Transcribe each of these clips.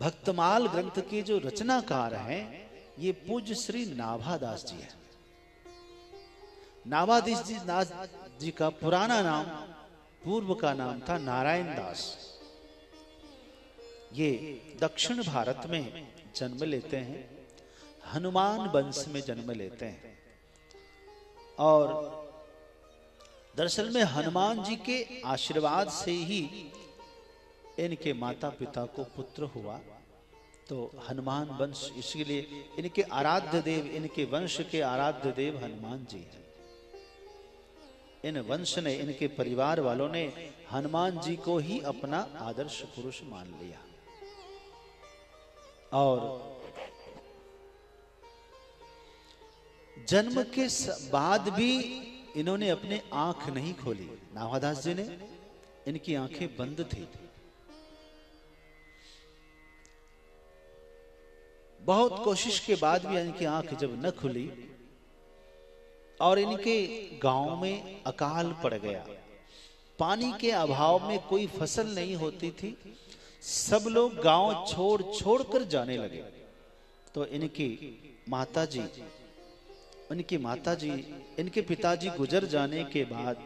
भक्तमाल ग्रंथ के जो रचनाकार हैं ये पूज्य श्री नाभादास जी हैं। नाभादास जी का पुराना नाम, पूर्व का नाम था नारायण दास। ये दक्षिण भारत में जन्म लेते हैं, हनुमान वंश में जन्म लेते हैं। और दरअसल में हनुमान जी के आशीर्वाद से ही इनके माता पिता को पुत्र हुआ। तो हनुमान वंश, इसलिए इनके आराध्य देव, इनके वंश के आराध्य देव हनुमान जी हैं। इन वंश ने, इनके परिवार वालों ने हनुमान जी को ही अपना आदर्श पुरुष मान लिया। और जन्म के बाद भी इन्होंने अपने आंख नहीं खोली। नाभादास जी ने, इनकी आंखें बंद थी। बहुत कोशिश के बाद भी इनकी आंख जब न खुली और इनके गांव में अकाल पड़ गया, पानी के अभाव में कोई फसल नहीं होती थी, सब लोग गांव छोड़ छोड़ कर जाने लगे। तो इनकी माताजी, इनके पिताजी गुजर जाने के बाद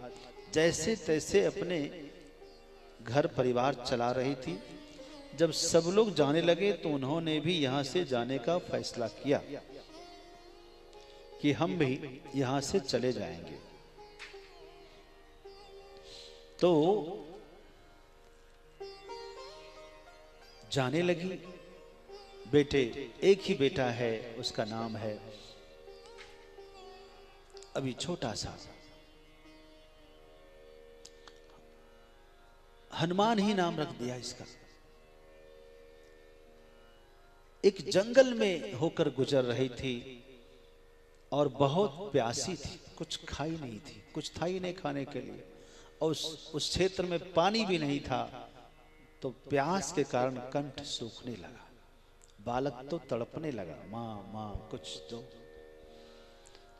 जैसे तैसे अपने घर परिवार चला रही थी। जब सब लोग जाने लगे तो उन्होंने भी यहां से जाने का फैसला किया कि हम भी यहां से चले जाएंगे। तो जाने लगी। बेटे, एक ही बेटा है, उसका नाम है अभी छोटा सा, हनुमान ही नाम रख दिया इसका। एक जंगल में होकर गुजर रही थी और बहुत प्यासी थी, कुछ खाई नहीं थी, कुछ था ही नहीं खाने के लिए, और उस क्षेत्र में पानी भी नहीं था। तो प्यास के कारण कंठ सूखने लगा। बालक तो तड़पने लगा, माँ माँ कुछ दो।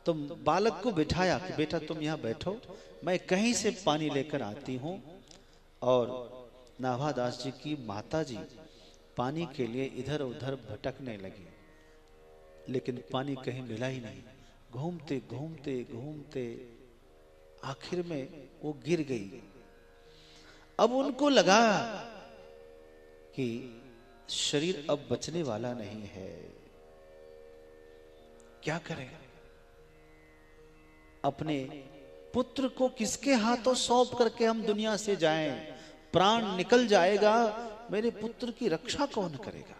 तो बालक को बिठाया कि बेटा तुम यहाँ बैठो, मैं कहीं से पानी लेकर आती हूँ। और नाभादास जी की माताजी पानी के लिए इधर उधर भटकने लगी, लेकिन पानी कहीं मिला ही नहीं। घूमते घूमते घूमते आखिर में वो गिर गई। अब उनको लगा कि शरीर अब बचने वाला नहीं है, क्या करें? अपने पुत्र को किसके हाथों सौंप करके हम दुनिया से जाएं? प्राण निकल जाएगा, मेरे पुत्र की रक्षा कौन करेगा?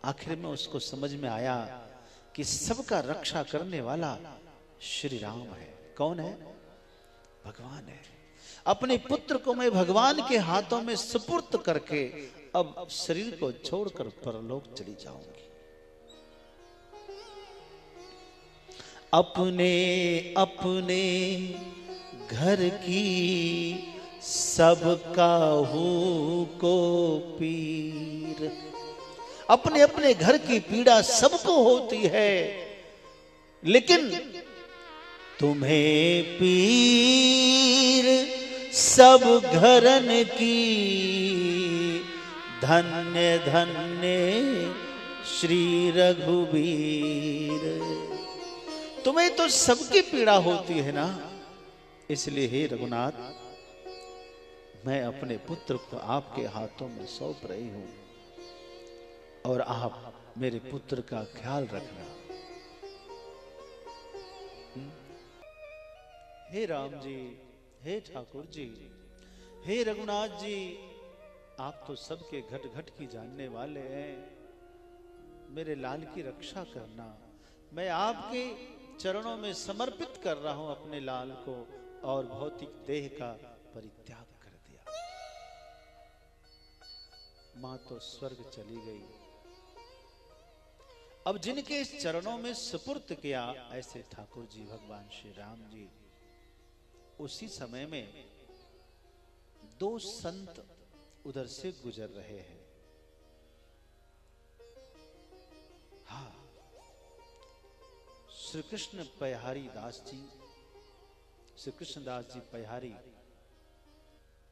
आखिर में उसको समझ में आया कि सबका रक्षा करने वाला श्री राम है। कौन है? भगवान है। अपने पुत्र को मैं भगवान के हाथों में सुपुर्द करके अब शरीर को छोड़कर परलोक चली जाऊंगी। अपने अपने घर की सब काहू को पीर, अपने अपने घर की पीड़ा सबको होती है, लेकिन तुम्हें पीर सब घरन की, धन्य धन्य श्री रघुवीर। तुम्हें तो सबकी पीड़ा होती है ना, इसलिए हे रघुनाथ, मैं अपने पुत्र को आपके हाथों में सौंप रही हूं और आप मेरे पुत्र का ख्याल रखना। हे राम जी, हे ठाकुर जी, हे रघुनाथ जी, आप तो सबके घट घट की जानने वाले हैं। मेरे लाल की रक्षा करना। मैं आपके चरणों में समर्पित कर रहा हूं अपने लाल को, और भौतिक देह का परित्याग कर दिया। मां तो स्वर्ग चली गई। अब जिनके चरणों में सुपुर्द किया ऐसे ठाकुर जी भगवान श्री राम जी, उसी समय में दो संत उधर से गुजर रहे हैं। हाँ, श्री कृष्ण पयहारी दास जी, श्री कृष्ण दास जी पयहारी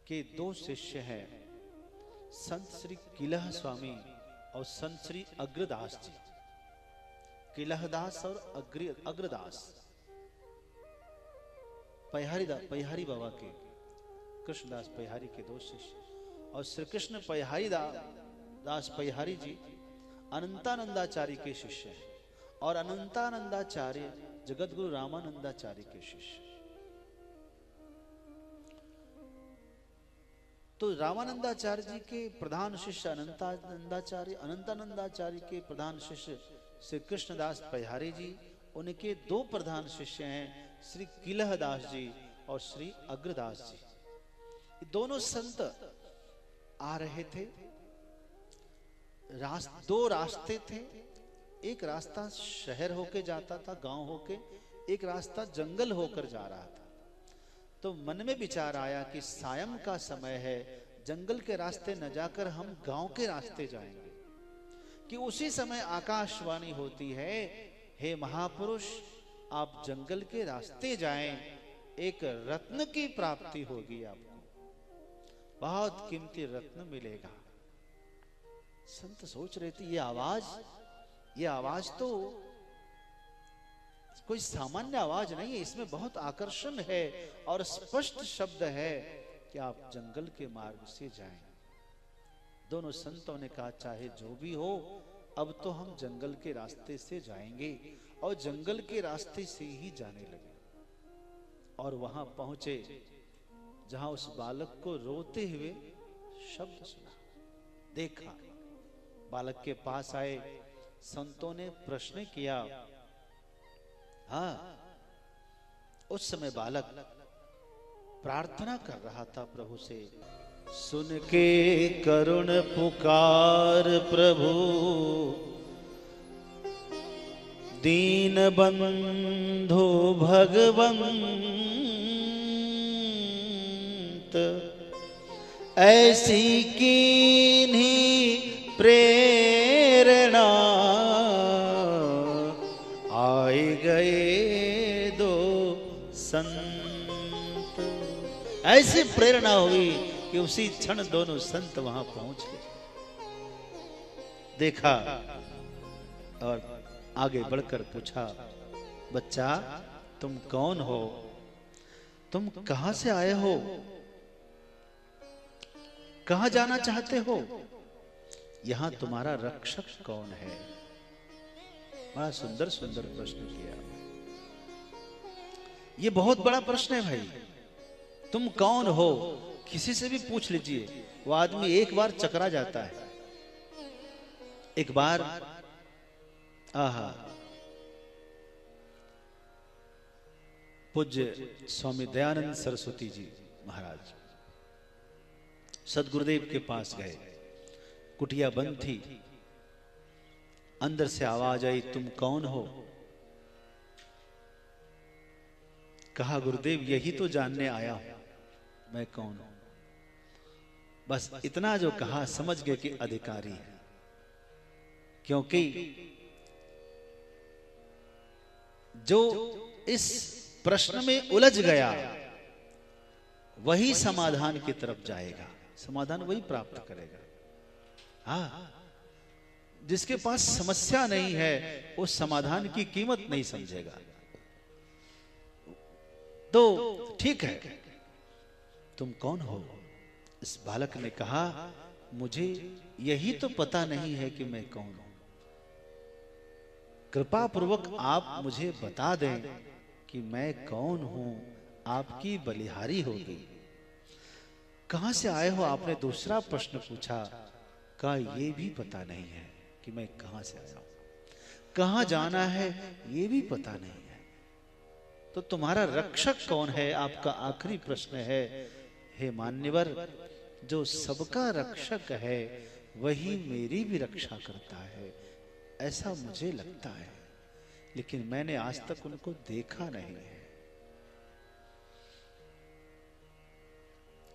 के दो शिष्य हैं, संत श्री किलह स्वामी और संत श्री अग्रदास जी, किलहदास और अग्रदास, पयहारी बाबा के, कृष्णदास पयहारी के दो शिष्य, और श्री कृष्ण पयहारी दास पयहारी जी अनंतानंदाचार्य के शिष्य हैं, और अनंतानंदाचार्य जगत गुरु रामानंदाचार्य के शिष्य। तो रामानंदाचार्य जी के प्रधान शिष्य अनंतानंदाचार्य, अनंतानंदाचार्य के प्रधान शिष्य श्री कृष्णदास पयहारी जी, उनके दो प्रधान शिष्य हैं श्री किलहदास जी और श्री अग्रदास जी। दोनों संत आ रहे थे। दो रास्ते थे, एक रास्ता शहर होके जाता था, गांव होके, एक रास्ता जंगल होकर जा रहा था। तो मन में विचार आया कि सायं का समय है, जंगल के रास्ते न जाकर हम गांव के रास्ते जाएंगे। कि उसी समय आकाशवाणी होती है, हे महापुरुष आप जंगल के रास्ते जाएं, एक रत्न की प्राप्ति होगी, आपको बहुत कीमती रत्न मिलेगा। संत सोच रहे थे ये आवाज तो कोई सामान्य आवाज नहीं है, इसमें बहुत आकर्षण है और स्पष्ट शब्द है कि आप जंगल के मार्ग से जाएं। दोनों संतों ने कहा चाहे जो भी हो, अब तो हम जंगल के रास्ते से जाएंगे, और जंगल के रास्ते से ही जाने लगे। और वहां पहुंचे जहां उस बालक को रोते हुए शब्द सुना, देखा। बालक के पास आए, संतों ने प्रश्न किया। हाँ, उस समय बालक प्रार्थना कर रहा था प्रभु से, सुन के करुण पुकार प्रभु, दीन बंधु भगवंत, ऐसी कीन्ही प्रेरणा, आए गए दो संत। ऐसी प्रेरणा हुई कि उसी क्षण दोनों संत वहां पहुंच गए। देखा और आगे बढ़कर पूछा, बच्चा तुम कौन हो, तुम कहां से आए हो, कहां जाना चाहते हो, यहां तुम्हारा रक्षक कौन है। बड़ा सुंदर सुंदर प्रश्न किया। ये बहुत बड़ा प्रश्न है भाई, तुम कौन हो, किसी से भी पूछ लीजिए, वो आदमी एक बार चकरा जाता है। एक बार आहा, पूज्य स्वामी दयानंद सरस्वती जी महाराज सदगुरुदेव के पास गए। कुटिया बंद थी, अंदर से आवाज आई, तुम कौन हो। कहा, गुरुदेव यही तो जानने आया हूं, मैं कौन हूं। बस इतना जो कहा समझ गए कि अधिकारी है, क्योंकि जो इस प्रश्न में उलझ गया वही समाधान की तरफ जाएगा, समाधान वही प्राप्त करेगा। हाँ, जिसके पास समस्या नहीं है वो समाधान की कीमत नहीं समझेगा। तो ठीक है, तुम कौन हो। इस बालक ने कहा, मुझे यही तो पता नहीं है कि मैं कौन हूं, कृपा पूर्वक आप मुझे बता दें कि मैं कौन हूं, आपकी बलिहारी होगी। कहां से आए हो, आपने दूसरा प्रश्न पूछा। कहा, ये भी पता नहीं है कि मैं कहां से आया हूं, कहां जाना है ये भी पता नहीं है। तो तुम्हारा रक्षक कौन है, आपका आखिरी प्रश्न है। हे मान्यवर, जो सबका रक्षक है वही मेरी भी रक्षा करता है, ऐसा मुझे लगता है, लेकिन मैंने आज तक उनको देखा नहीं है।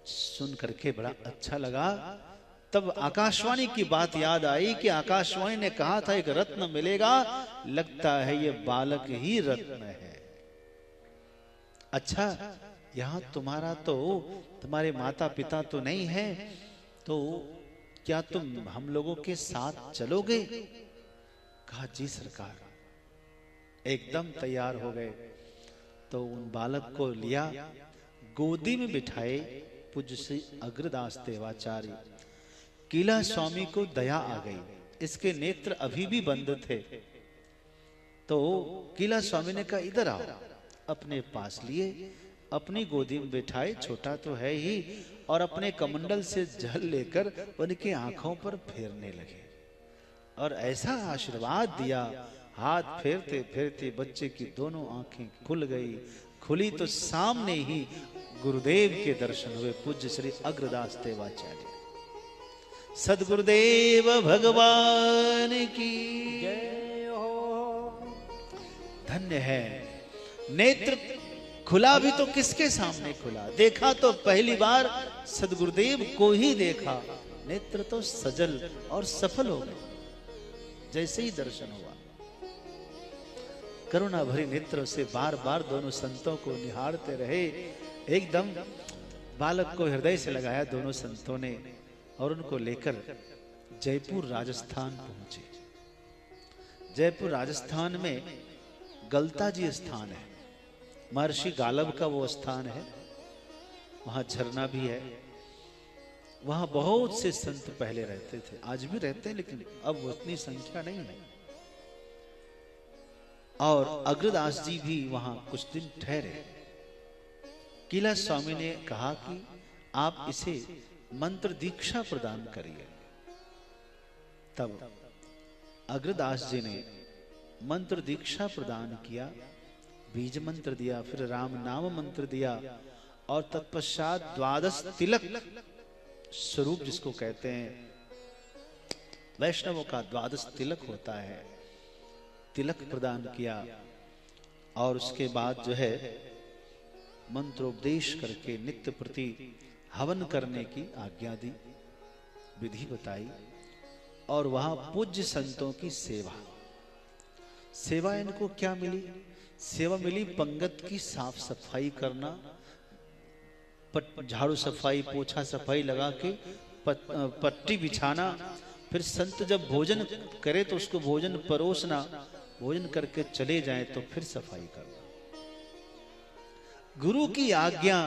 सुन करके बड़ा अच्छा लगा। तब आकाशवाणी की बात याद आई कि आकाशवाणी ने कहा था एक रत्न मिलेगा, लगता है ये बालक ही रत्न है। अच्छा, यहां तुम्हारा तो तुम्हारे माता पिता तो नहीं है, तो क्या तुम हम लोगों के साथ चलोगे? कहा जी सरकार। एकदम तैयार हो गए। तो उन बालक को लिया, गोदी में बिठाए पूज्य श्री अग्रदास देवाचार्य। किला स्वामी को दया आ गई, इसके नेत्र अभी भी बंद थे। तो किला स्वामी ने कहा इधर आओ। अपने पास लिए, अपनी गोदी में बिठाए, छोटा तो है ही, और अपने कमंडल से जल लेकर उनकी आंखों पर फेरने लगे और ऐसा आशीर्वाद दिया। हाथ फेरते फेरते बच्चे की दोनों आंखें खुल गई। खुली तो सामने ही गुरुदेव के दर्शन हुए, पूज्य श्री अग्रदास देवाचार्य। सद्गुरुदेव भगवान की जय हो। धन्य है। नेत्र खुला भी तो किसके सामने खुला? देखा तो पहली बार सद्गुरुदेव को ही देखा। नेत्र तो सजल और सफल हो गए जैसे ही दर्शन हुआ। करुणा भरी नेत्रों से बार बार दोनों संतों को निहारते रहे। एकदम बालक को हृदय से लगाया दोनों संतों ने और उनको लेकर जयपुर राजस्थान पहुंचे। जयपुर राजस्थान में गलता जी स्थान है, महर्षि गालब का वो स्थान है। वहां झरना भी है। वहां बहुत से संत पहले रहते थे, आज भी रहते हैं, लेकिन अब उतनी संख्या नहीं है। और अग्रदास जी भी वहां कुछ दिन ठहरे। किला स्वामी ने कहा कि आप इसे मंत्र दीक्षा प्रदान करिए। तब अग्रदास जी ने मंत्र दीक्षा प्रदान किया, बीज मंत्र दिया, फिर राम नाम मंत्र दिया और तत्पश्चात 12 तिलक स्वरूप जिसको कहते हैं, वैष्णवों का 12 तिलक होता है, तिलक प्रदान किया। और उसके बाद जो है मंत्रोपदेश करके नित्य प्रति हवन करने की आज्ञा दी, विधि बताई। और वहां पूज्य संतों की सेवा। सेवा इनको क्या मिली? सेवा मिली पंगत की साफ सफाई करना, झाड़ू सफाई, पोछा सफाई लगा के पट्टी बिछाना। फिर संत जब भोजन करे तो उसको भोजन परोसना, भोजन करके चले जाएं तो फिर सफाई करना। गुरु की आज्ञा,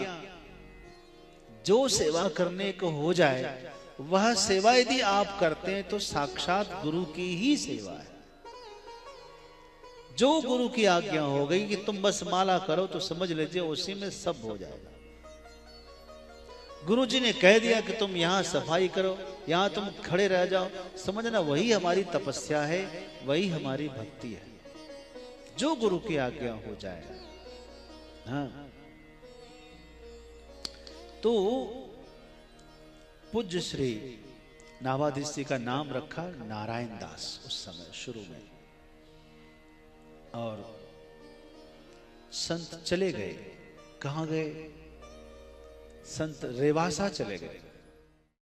जो सेवा करने को हो जाए वह सेवा यदि आप करते हैं तो साक्षात गुरु की ही सेवा है। जो गुरु की आज्ञा हो गई कि तुम बस माला करो तो समझ लीजिए उसी में सब हो जाएगा। गुरु जी ने कह दिया कि तुम यहां सफाई करो, यहां तुम खड़े रह जाओ, समझना वही हमारी तपस्या है, वही हमारी भक्ति है। जो गुरु की आज्ञा हो जाए। हाँ, तो पूज्य श्री नावाधीश जी का नाम रखा नारायण दास उस समय शुरू में। और संत चले गए। कहां गए? संत रेवासा चले गए।